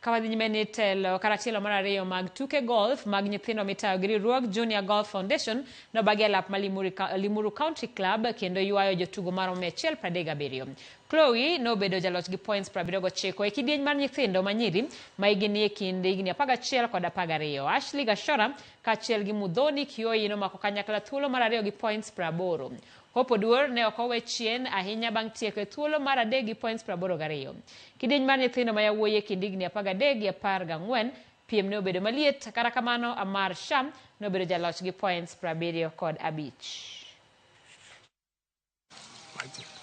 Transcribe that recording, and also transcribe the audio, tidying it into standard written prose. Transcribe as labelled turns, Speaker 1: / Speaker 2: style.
Speaker 1: kawadhi nyime ni telo karatielo mar ariyo mag tuke golf mag nyithindo mitayo gi riwruog Junior Golf Foundation no bagelap ma Limuru Country Club kendo yuayo jotugo maromo 137. Chloe no bedo jaloch gi points 79 e kidieny mar nyithindo manyiri ma higni e kind higni 11 kod 12. Ashley Gashora kaachiel gi Mudhoni Kioi nomako kanyakla thuolo mar ariyo gi points 80. Hope Oduor ne ok owe chien ahinya bang' tieko e thuolo mar adek gi points 82. Kidieny mar nyithindo ma yawuoyi e kind higni 13 gi 14, piem ne obedo maliet, kata kamano Amar Sham ne obedo jaloch gi points 75.